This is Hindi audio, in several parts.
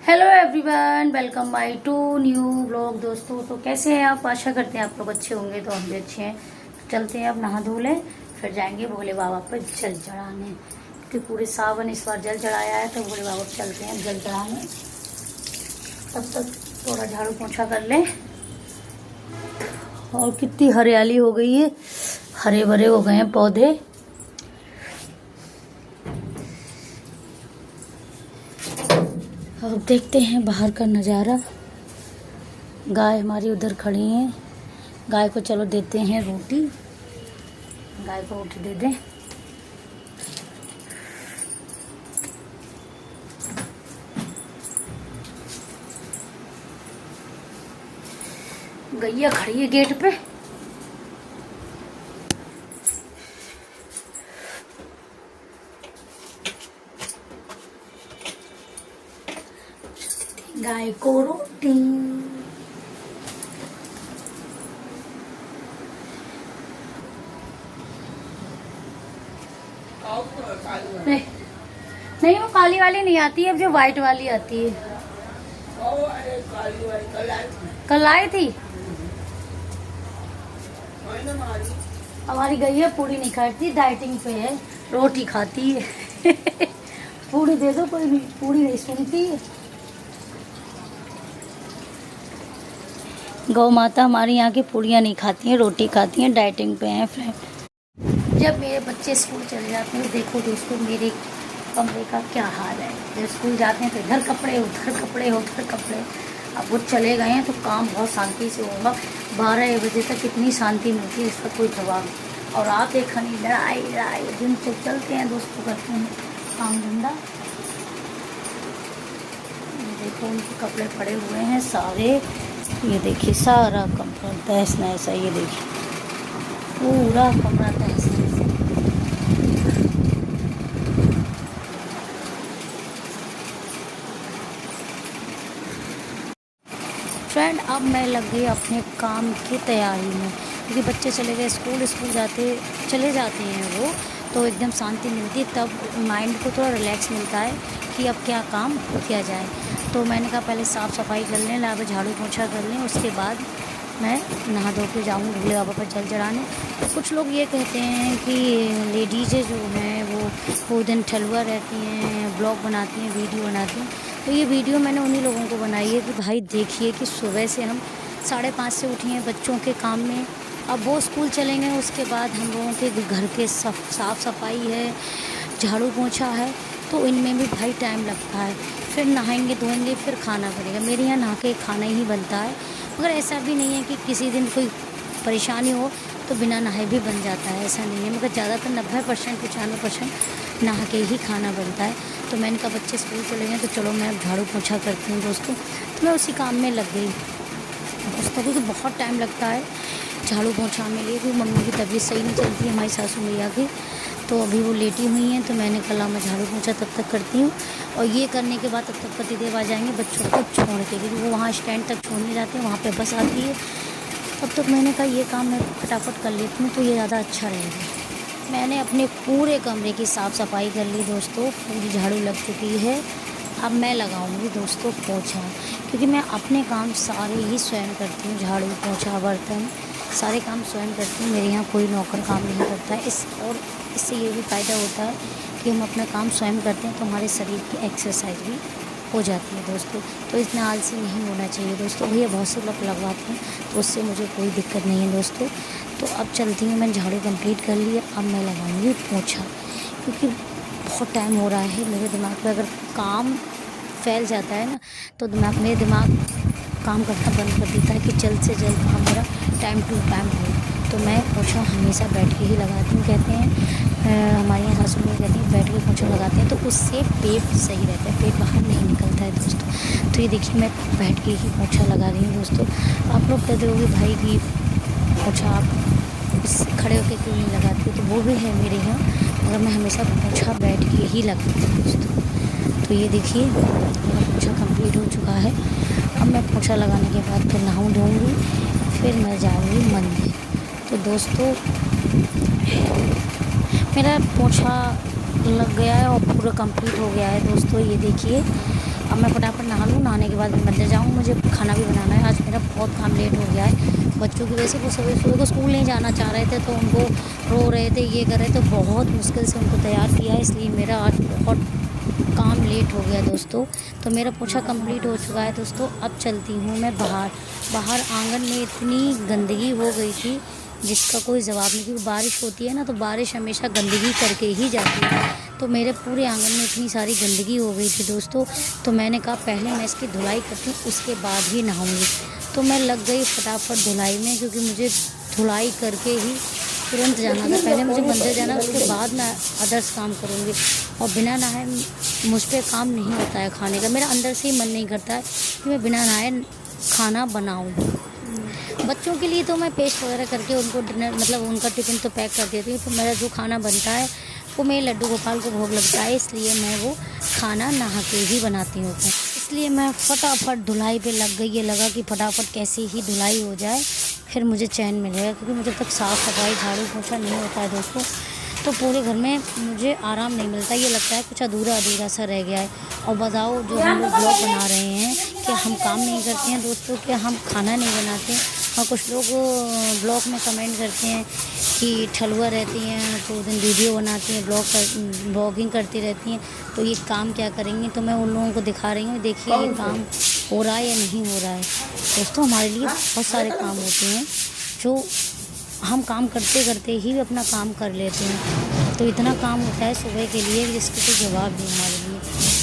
Hello everyone, welcome my to new blog. दोस्तों, तो कैसे हैं आप? आशा करते हैं आप लोग अच्छे होंगे। तो हम भी अच्छे हैं। चलते हैं, अब नहा धो लें, फिर जाएंगे भोले बाबा पर जल चढ़ाने, क्योंकि पूरे सावन इस बार जल चढ़ाया है। तो भोले बाबा पर चलते हैं जल चढ़ाने। तब तक थोड़ा झाड़ू पोछा कर लें। और कितनी हरियाली हो गई है, हरे भरे हो गए हैं पौधे। अब देखते हैं बाहर का नज़ारा। गाय हमारी उधर खड़ी है। गाय को चलो देते हैं रोटी। गाय को रोटी दे दें। गैया खड़ी है गेट पे। गाय को रोटी। नहीं नहीं, वो काली वाली नहीं आती है, अब जो व्हाइट वाली आती है। कल आई थी। हमारी गैया पूरी नहीं खाती, डाइटिंग पे है, रोटी खाती है। पूरी दे दो, कोई नहीं, पूरी नहीं सुनती है। गौ माता हमारी यहाँ की पूड़ियाँ नहीं खाती हैं, रोटी खाती हैं, डाइटिंग पे हैं फ्रेंड। जब मेरे बच्चे स्कूल चले जाते हैं, देखो दोस्तों मेरे कमरे का क्या हाल है। जब स्कूल जाते हैं तो इधर कपड़े, उधर कपड़े, उधर कपड़े। अब वो चले गए हैं तो काम बहुत शांति से होगा। 12 बजे तक कितनी शांति मिलती है, इसका कोई जवाब नहीं। और आते खनी लड़ाई लड़ाई, दिन तो चलते हैं दोस्तों, करते हैं काम धंधा। देखो उनके कपड़े पड़े हुए हैं सारे। ये देखिए सारा कमरा तहस नहस है। ये देखिए पूरा कमरा तहस नहस है। फ्रेंड, अब मैं लग गई अपने काम की तैयारी में, क्योंकि बच्चे चले गए स्कूल चले जाते हैं वो, तो एकदम शांति मिलती है। तब माइंड को थोड़ा रिलैक्स मिलता है कि अब क्या काम किया जाए। तो मैंने कहा पहले साफ़ सफाई कर लें, लाभ झाड़ू पोछा कर लें, उसके बाद मैं नहा धो के जाऊँगी भोले बाबा पर जल चढ़ाने। तो कुछ लोग ये कहते हैं कि लेडीज़ें जो हैं वो दिन ठलुआ रहती हैं, ब्लॉग बनाती हैं, वीडियो बनाती हैं। तो ये वीडियो मैंने उन्हीं लोगों को बनाई है कि भाई देखिए कि सुबह से हम 5:30 से उठी हैं बच्चों के काम में। अब वो स्कूल चलेंगे, उसके बाद हम लोगों के घर के साफ़ सफाई है, झाड़ू पोछा है, तो इनमें भी भाई टाइम लगता है। फिर नहाएंगे धोएंगे, फिर खाना बनेगा। मेरे यहाँ नहा के खाना ही बनता है। मगर ऐसा भी नहीं है कि किसी दिन कोई परेशानी हो तो बिना नहाए भी बन जाता है, ऐसा नहीं है। मगर ज़्यादातर 90% 95% नहा के ही खाना बनता है। तो मैंने कहा बच्चे स्कूल चले गए तो चलो मैं अब झाड़ू पोछा करती हूँ दोस्तों। तो मैं उसी काम में लग गई दोस्तों, क्योंकि बहुत टाइम लगता है झाड़ू पोछा में लिए। क्योंकि मम्मी की तबीयत सही नहीं चलती है, हमारी सासू मैया की। तो अभी वो लेटी हुई हैं, तो मैंने कहा मैं झाड़ू पोछा तब तक करती हूँ। और ये करने के बाद तब तक पतिदेव आ जाएंगे बच्चों को छोड़ के, क्योंकि वो वहाँ स्टैंड तक छोड़ने जाते हैं, वहाँ पे बस आती है। तब तक मैंने कहा ये काम मैं फटाफट कर लेती हूँ, तो ये ज़्यादा अच्छा रहेगा। मैंने अपने पूरे कमरे की साफ़ सफाई कर ली दोस्तों, पूरी झाड़ू लग चुकी है। अब मैं लगाऊंगी दोस्तों पोछा, क्योंकि मैं अपने काम सारे ही स्वयं करती हूँ। झाड़ू पोछा बर्तन सारे काम स्वयं करती हूँ। मेरे यहाँ कोई नौकर काम नहीं करता है। और इससे ये भी फ़ायदा होता है कि हम अपना काम स्वयं करते हैं, तो हमारे शरीर की एक्सरसाइज भी हो जाती है दोस्तों। तो इतना आलसी नहीं होना चाहिए दोस्तों। भैया बहुत से लोग लगवाते हैं, तो उससे मुझे कोई दिक्कत नहीं है दोस्तों। तो अब चलती हूँ, मैंने झाड़ू कंप्लीट कर लिया। अब मैं लगाऊंगी पोछा, क्योंकि बहुत टाइम हो रहा है। मेरे दिमाग पे अगर काम फैल जाता है ना, तो मेरे दिमाग काम करना बंद कर देता है कि जल्द से जल्द काम मेरा टाइम टू टाइम हो। तो मैं पोछा हमेशा बैठ के ही लगाती हूँ। कहते हैं हमारे यहाँ सासू में कहती हैं बैठ के पोछा लगाते हैं तो उससे पेट सही रहता है, पेट बाहर नहीं निकलता है दोस्तों। तो ये देखिए मैं बैठ के ही पोछा लगा रही हूँ दोस्तों। आप लोग कहते होंगे भाई कि पोछा आप खड़े होकर क्यों नहीं लगाती, तो वो भी है मेरे यहाँ, मगर मैं हमेशा पोछा बैठ के ही लगाती हूँ दोस्तों। तो ये देखिए मेरा पोछा कंप्लीट हो चुका है। अब मैं पोछा लगाने के बाद फिर नहाऊँ धोऊँगी, फिर मैं जाऊँगी मंदिर। तो दोस्तों मेरा पोछा लग गया है और पूरा कंप्लीट हो गया है दोस्तों। ये देखिए अब मैं फटाफट नहा लूँ, नहाने के बाद मैं मंदिर जाऊँ, मुझे खाना भी बनाना है। आज मेरा बहुत काम लेट हो गया है बच्चों की वजह से। वो सुबह को स्कूल नहीं जाना चाह रहे थे, तो उनको रो रहे थे, ये कर रहे थे, तो बहुत मुश्किल से उनको तैयार किया, इसलिए मेरा आज बहुत काम लेट हो गया दोस्तों। तो मेरा पोछा कंप्लीट हो चुका है दोस्तों। अब चलती हूँ मैं बाहर आंगन में इतनी गंदगी हो गई थी जिसका कोई जवाब नहीं, क्योंकि बारिश होती है ना, तो बारिश हमेशा गंदगी करके ही जाती है। तो मेरे पूरे आंगन में इतनी सारी गंदगी हो गई थी दोस्तों, तो मैंने कहा पहले मैं इसकी धुलाई करती हूँ, उसके बाद ही नहाऊंगी। तो मैं लग गई फटाफट धुलाई में, क्योंकि मुझे धुलाई करके ही तुरंत जाना था। पहले मुझे मंदिर जाना, उसके बाद मैं अदर्स काम करूँगी। और बिना नहाए मुझ पर काम नहीं होता है खाने का। मेरा अंदर से ही मन नहीं करता है कि मैं बिना नहाए खाना बनाऊँ। बच्चों के लिए तो मैं पेस्ट वगैरह करके उनको डिनर मतलब उनका टिफ़िन तो पैक कर देती हूँ। तो मेरा जो खाना बनता है वो मेरे लड्डू गोपाल को भोग लगता है, इसलिए मैं वो खाना नहा के ही बनाती हूँ। इसलिए मैं फटाफट धुलाई पे लग गई। ये लगा कि फटाफट कैसे ही धुलाई हो जाए, फिर मुझे चैन मिलेगा, क्योंकि मुझे तक साफ़ सफाई झाड़ू पोछा नहीं होता है दोस्तों, तो पूरे घर में मुझे आराम नहीं मिलता। ये लगता है कुछ अधूरा अधूरा सा रह गया है। और बताओ, जो हम लोग ब्लॉग बना रहे हैं कि हम काम नहीं करते हैं दोस्तों, कि हम खाना नहीं बनाते। और कुछ लोग ब्लॉग में कमेंट करते हैं कि ठलुआ रहती हैं, तो दिन वीडियो बनाती हैं, ब्लॉगिंग करती रहती हैं, तो ये काम क्या करेंगी। तो मैं उन लोगों को दिखा रही हूँ, देखिए ये काम हो रहा है या नहीं हो रहा है दोस्तों। हमारे लिए बहुत सारे काम होते हैं जो हम काम करते करते ही अपना काम कर लेते हैं। तो इतना काम होता है सुबह के लिए जिसका कोई जवाब नहीं हमारे लिए।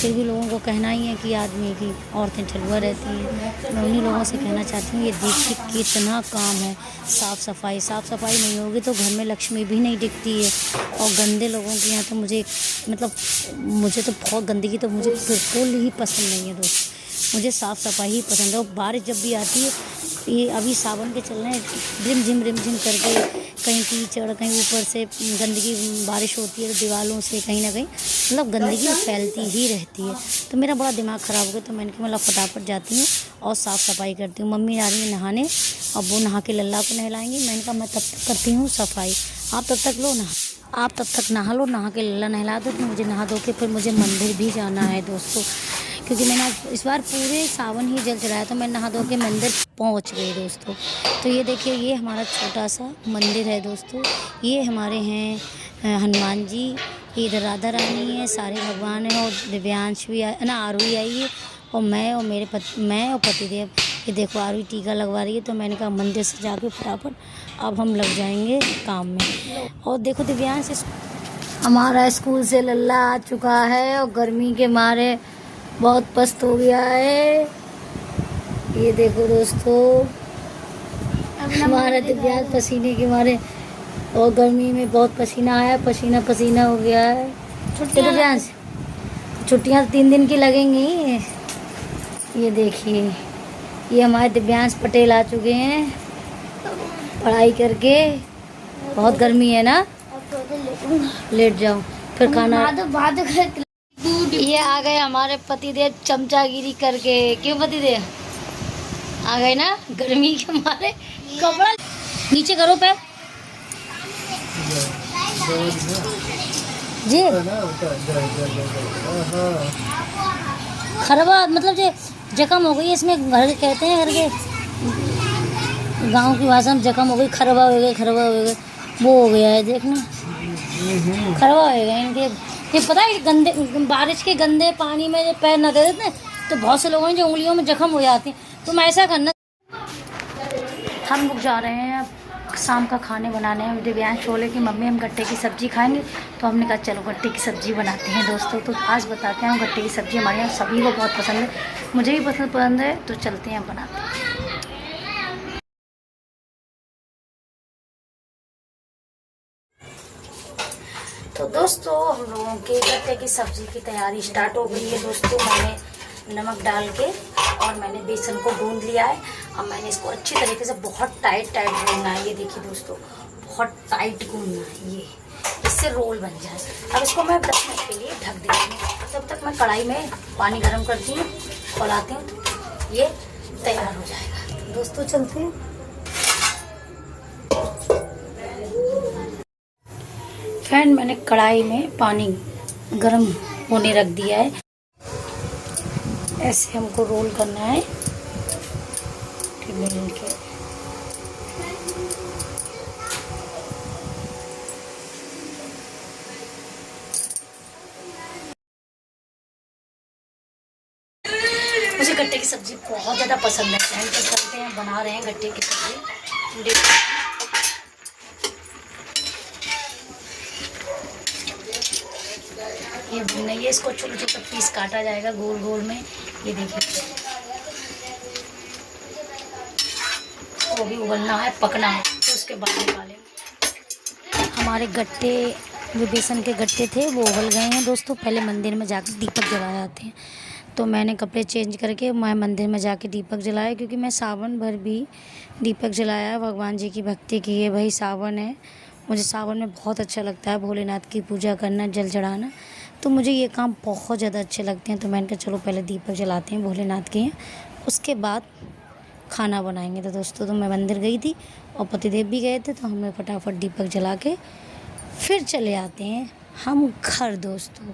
फिर भी लोगों को कहना ही है कि आदमी की औरतें ठलुआ रहती हैं। मैं उन्हीं लोगों से कहना चाहती हूँ, ये देखिए कितना काम है। साफ़ सफाई नहीं होगी तो घर में लक्ष्मी भी नहीं दिखती है। और गंदे लोगों के यहाँ तो मुझे तो बहुत गंदगी तो मुझे बिल्कुल ही पसंद नहीं है दोस्तों। मुझे साफ़ सफाई ही पसंद है। और बारिश जब भी आती है, ये अभी सावन के चल रहे हैं, रिमझिम करके कहीं कीचड़, कहीं ऊपर से गंदगी, बारिश होती है तो दीवारों से कहीं ना कहीं मतलब गंदगी फैलती ही रहती है। तो मेरा बड़ा दिमाग ख़राब हो गया। तो मैंने कहा मतलब फटाफट जाती हूँ और साफ़ सफाई करती हूँ। मम्मी आ रही है नहाने, अब वो नहा के लल्ला को नहलाएंगी। मैंने कहा मैं तब तक करती हूँ सफाई, आप तब तक नहा लो, नहा के लल्ला नहला दो, तो मुझे नहा धो के फिर मुझे मंदिर भी जाना है दोस्तों, क्योंकि मैंने इस बार पूरे सावन ही जल चढ़ाया। तो मैं नहा धो के मंदिर पहुंच गई दोस्तों। तो ये देखिए, ये हमारा छोटा सा मंदिर है दोस्तों। ये हमारे हैं हनुमान जी, इधर राधा रानी है, सारे भगवान हैं, और दिव्यांश भी आरुई आई है, और मैं और पतिदेव। ये देखो आरुई टीका लगवा रही है। तो मैंने कहा मंदिर से जाके फटाफट अब हम लग जाएंगे काम में। और देखो दिव्यांश हमारा स्कूल से लल्ला आ चुका है, और गर्मी के मारे बहुत पस्त हो गया है। ये देखो दोस्तों, हमारा दिव्यांश पसीने के मारे और गर्मी में बहुत पसीना आया, पसीना हो गया है। दिव्यांश छुट्टियाँ 3 दिन की लगेंगी। ये देखिए, ये हमारे दिव्यांश पटेल आ चुके हैं पढ़ाई करके। बहुत गर्मी है ना, लेट जाओ फिर खाना। ये आ गए हमारे पतिदेव चमचागिरी करके। क्यों पतिदेव आ गए ना, गर्मी के मारे कपड़ा नीचे करो पे जी। खरबा मतलब जो जख्म हो गई, इसमें घर कहते हैं, घर के गांव की भाषा में जख्म हो गई, खरबा हो गया वो हो गया है, देखना खरबा हो गया इनके। ये पता है गंदे बारिश के गंदे पानी में जो पैर न दे देते तो बहुत से लोगों ने जो उंगलियों में जख्म हो जाती हैं। तो मैं ऐसा करना, हम लोग जा रहे हैं अब शाम का खाने बनाने हैं। दिव्यांश बोले कि मम्मी हम गट्टे की सब्ज़ी खाएंगे, तो हमने कहा चलो गट्टे की सब्ज़ी बनाते हैं दोस्तों। तो आज बताते हैं, गट्टे की सब्ज़ी हमारे यहाँ सभी को बहुत पसंद है, मुझे भी पसंद है। तो चलते हैं बनाते हैं। तो दोस्तों हम लोगों के गट्टे की सब्ज़ी की तैयारी स्टार्ट हो गई है दोस्तों। मैंने नमक डाल के और मैंने बेसन को गूंद लिया है। अब मैंने इसको अच्छी तरीके से बहुत टाइट गूंदना है। ये देखिए दोस्तों, बहुत टाइट गूंदना है, ये इससे रोल बन जाए। अब इसको मैं 10 मिनट के लिए ढक देती हूँ। तब तक मैं कढ़ाई में पानी गर्म करती हूँ और आती हूँ, तो ये तैयार हो जाएगा। तो दोस्तों चलते हैं। फ्रेंड, मैंने कढ़ाई में पानी गर्म होने रख दिया है। ऐसे हमको रोल करना है कि मिल के। मुझे गट्टे की सब्ज़ी बहुत ज़्यादा पसंद है। फ्रेंड तो चलते हैं, बना रहे हैं गट्टे की सब्ज़ी। ये भुना, ये इसको छोटे छोटे पीस काटा जाएगा गोल गोल में। ये देखिए, वो भी उबलना है, पकना है, तो उसके बाद निकालेंगे। हमारे गट्टे, जो बेसन के गट्टे थे, वो उबल गए हैं दोस्तों। पहले मंदिर में जाकर दीपक जलाए जाते हैं, तो मैंने कपड़े चेंज करके मैं मंदिर में जाके दीपक जलाया, क्योंकि मैं सावन भर भी दीपक जलाया, भगवान जी की भक्ति की है। भाई सावन है, मुझे सावन में बहुत अच्छा लगता है भोलेनाथ की पूजा करना, जल चढ़ाना, तो मुझे ये काम बहुत ज़्यादा अच्छे लगते हैं। तो मैंने कहा चलो पहले दीपक जलाते हैं भोलेनाथ के हैं, उसके बाद खाना बनाएंगे। तो दोस्तों, तो मैं मंदिर गई थी और पतिदेव भी गए थे, तो हमें फटाफट दीपक जला के फिर चले आते हैं हम घर दोस्तों।